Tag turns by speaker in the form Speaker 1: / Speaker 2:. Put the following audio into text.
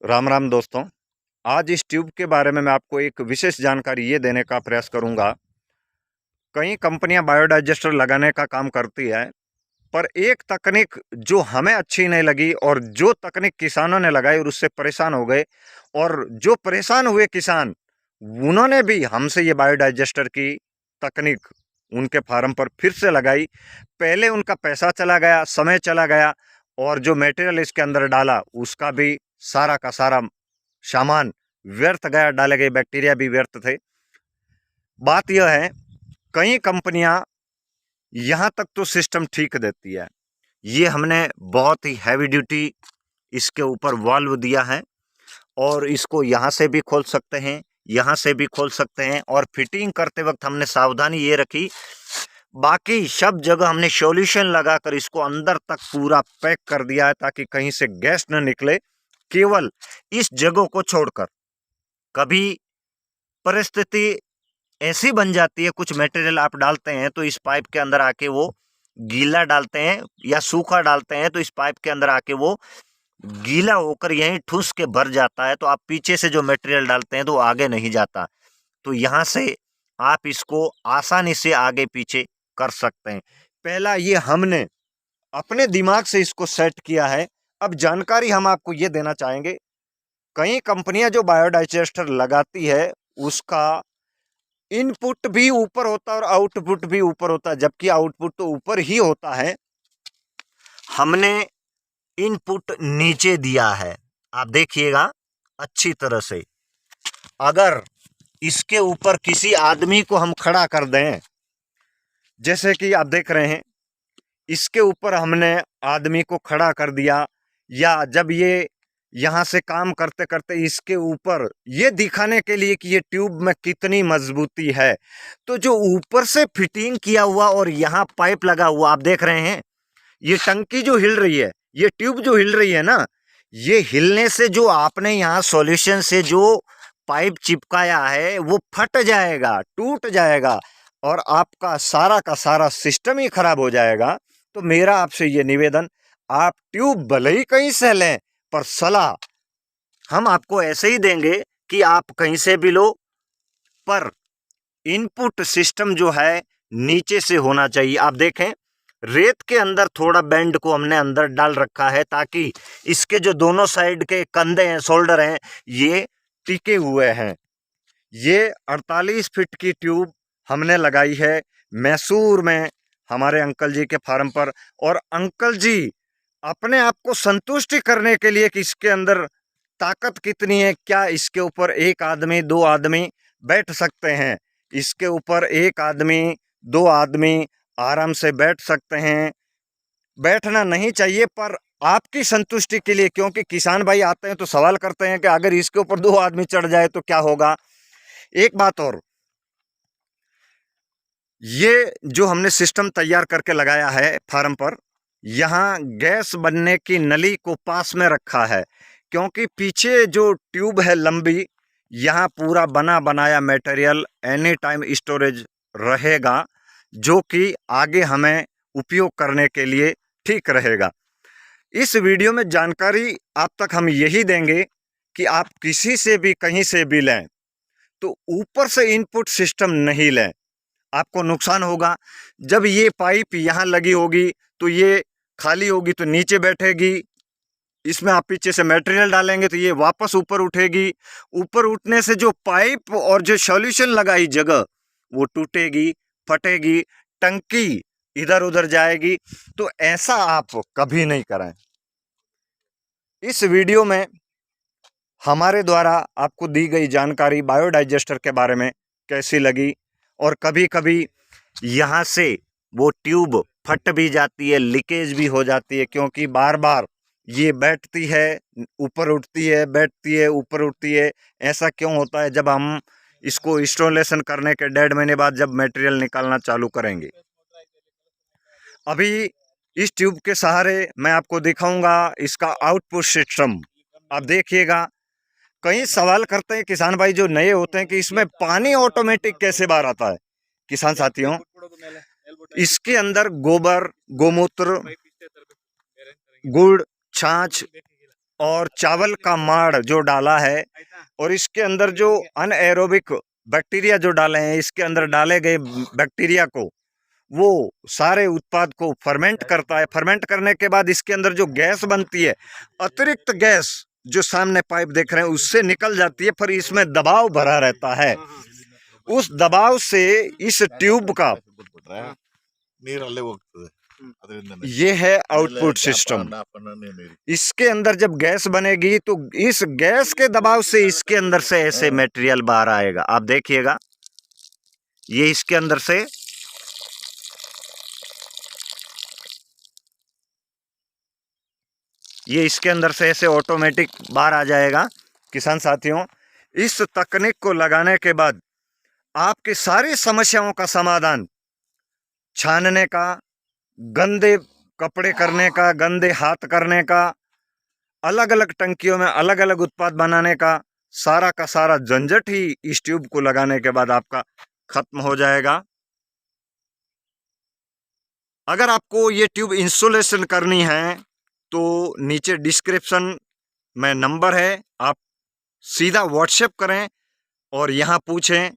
Speaker 1: राम राम दोस्तों। आज इस ट्यूब के बारे में मैं आपको एक विशेष जानकारी ये देने का प्रयास करूंगा। कई कंपनियां बायोडाइजेस्टर लगाने का काम करती है, पर एक तकनीक जो हमें अच्छी नहीं लगी और जो तकनीक किसानों ने लगाई और उससे परेशान हो गए, और जो परेशान हुए किसान उन्होंने भी हमसे ये बायोडाइजेस्टर की तकनीक उनके फार्म पर फिर से लगाई। पहले उनका पैसा चला गया, समय चला गया, और जो मटेरियल इसके अंदर डाला उसका भी सारा का सारा सामान व्यर्थ गया, डाले गए बैक्टीरिया भी व्यर्थ थे। बात यह है, कई कंपनियां यहाँ तक तो सिस्टम ठीक देती है। ये हमने बहुत ही हैवी ड्यूटी इसके ऊपर वाल्व दिया है, और इसको यहाँ से भी खोल सकते हैं, यहाँ से भी खोल सकते हैं। और फिटिंग करते वक्त हमने सावधानी ये रखी, बाकी सब जगह हमने सॉल्यूशन लगाकर इसको अंदर तक पूरा पैक कर दिया है ताकि कहीं से गैस न निकले, केवल इस जगह को छोड़कर। कभी परिस्थिति ऐसी बन जाती है, कुछ मटेरियल आप डालते हैं तो इस पाइप के अंदर आके वो गीला डालते हैं या सूखा डालते हैं तो इस पाइप के अंदर आके वो गीला होकर यहीं ठूस के भर जाता है, तो आप पीछे से जो मटेरियल डालते हैं तो आगे नहीं जाता। तो यहाँ से आप इसको आसानी से आगे पीछे कर सकते हैं। पहला ये हमने अपने दिमाग से इसको सेट किया है। अब जानकारी हम आपको ये देना चाहेंगे, कई कंपनियां जो बायोडाइजेस्टर लगाती है उसका इनपुट भी ऊपर होता है और आउटपुट भी ऊपर होता है, जबकि आउटपुट तो ऊपर ही होता है। हमने इनपुट नीचे दिया है, आप देखिएगा अच्छी तरह से। अगर इसके ऊपर किसी आदमी को हम खड़ा कर दें, जैसे कि आप देख रहे हैं, इसके ऊपर हमने आदमी को खड़ा कर दिया, या जब ये यहाँ से काम करते करते इसके ऊपर ये दिखाने के लिए कि ये ट्यूब में कितनी मजबूती है, तो जो ऊपर से फिटिंग किया हुआ और यहाँ पाइप लगा हुआ आप देख रहे हैं, ये टंकी जो हिल रही है, ये ट्यूब जो हिल रही है ना, ये हिलने से जो आपने यहाँ सॉल्यूशन से जो पाइप चिपकाया है वो फट जाएगा, टूट जाएगा, और आपका सारा का सारा सिस्टम ही खराब हो जाएगा। तो मेरा आपसे ये निवेदन, आप ट्यूब भले ही कहीं से लें, पर सलाह हम आपको ऐसे ही देंगे कि आप कहीं से भी लो, पर इनपुट सिस्टम जो है नीचे से होना चाहिए। आप देखें, रेत के अंदर थोड़ा बेंड को हमने अंदर डाल रखा है ताकि इसके जो दोनों साइड के कंधे हैं, शोल्डर हैं, ये टिके हुए हैं। ये 48 फीट की ट्यूब हमने लगाई है मैसूर में हमारे अंकल जी के फार्म पर। और अंकल जी अपने आप को संतुष्टि करने के लिए कि इसके अंदर ताकत कितनी है, क्या इसके ऊपर एक आदमी दो आदमी बैठ सकते हैं, इसके ऊपर एक आदमी दो आदमी आराम से बैठ सकते हैं। बैठना नहीं चाहिए, पर आपकी संतुष्टि के लिए, क्योंकि किसान भाई आते हैं तो सवाल करते हैं कि अगर इसके ऊपर दो आदमी चढ़ जाए तो क्या होगा। एक बात और, ये जो हमने सिस्टम तैयार करके लगाया है फार्म पर, यहाँ गैस बनने की नली को पास में रखा है, क्योंकि पीछे जो ट्यूब है लंबी, यहाँ पूरा बना बनाया मटेरियल एनी टाइम स्टोरेज रहेगा, जो कि आगे हमें उपयोग करने के लिए ठीक रहेगा। इस वीडियो में जानकारी आप तक हम यही देंगे कि आप किसी से भी कहीं से भी लें तो ऊपर से इनपुट सिस्टम नहीं लें, आपको नुकसान होगा। जब ये पाइप यहाँ लगी होगी तो ये खाली होगी तो नीचे बैठेगी, इसमें आप पीछे से मटेरियल डालेंगे तो ये वापस ऊपर उठेगी। ऊपर उठने से जो पाइप और जो सॉल्यूशन लगाई जगह वो टूटेगी, फटेगी, टंकी इधर उधर जाएगी। तो ऐसा आप कभी नहीं करें। इस वीडियो में हमारे द्वारा आपको दी गई जानकारी बायोडाइजेस्टर के बारे में कैसी लगी, और कभी कभी यहाँ से वो ट्यूब फट भी जाती है, लीकेज भी हो जाती है, क्योंकि बार बार ये बैठती है ऊपर उठती है, बैठती है ऊपर उठती है। ऐसा क्यों होता है? जब हम इसको इंस्टॉलेशन करने के 1.5 महीने बाद जब मटेरियल निकालना चालू करेंगे। अभी इस ट्यूब के सहारे मैं आपको दिखाऊंगा इसका आउटपुट सिस्टम। आप देखिएगा, कई सवाल करते हैं किसान भाई जो नए होते हैं कि इसमें पानी ऑटोमेटिक कैसे बाहर आता है। किसान साथियों, इसके अंदर गोबर, गोमूत्र, गुड़, छाछ और चावल का माड़ जो डाला है, और इसके अंदर जो अनएरोबिक बैक्टीरिया जो डाले हैं, इसके अंदर डाले गए बैक्टीरिया को वो सारे उत्पाद को फर्मेंट करता है। फर्मेंट करने के बाद इसके अंदर जो गैस बनती है, अतिरिक्त गैस जो सामने पाइप देख रहे हैं उससे निकल जाती है, पर इसमें दबाव भरा रहता है। उस दबाव से इस ट्यूब का ये है आउटपुट सिस्टम। इसके अंदर जब गैस बनेगी तो इस गैस के दबाव से इसके अंदर से ऐसे मटेरियल बाहर आएगा। आप देखिएगा, ये इसके अंदर से ऐसे ऑटोमेटिक बाहर आ जाएगा। किसान साथियों, इस तकनीक को लगाने के बाद आपकी सारी समस्याओं का समाधान, छानने का, गंदे कपड़े करने का, गंदे हाथ करने का, अलग अलग टंकियों में अलग अलग उत्पाद बनाने का सारा झंझट ही इस ट्यूब को लगाने के बाद आपका खत्म हो जाएगा। अगर आपको ये ट्यूब इंस्टॉलेशन करनी है तो नीचे डिस्क्रिप्शन में नंबर है, आप सीधा व्हाट्सएप करें और यहाँ पूछें।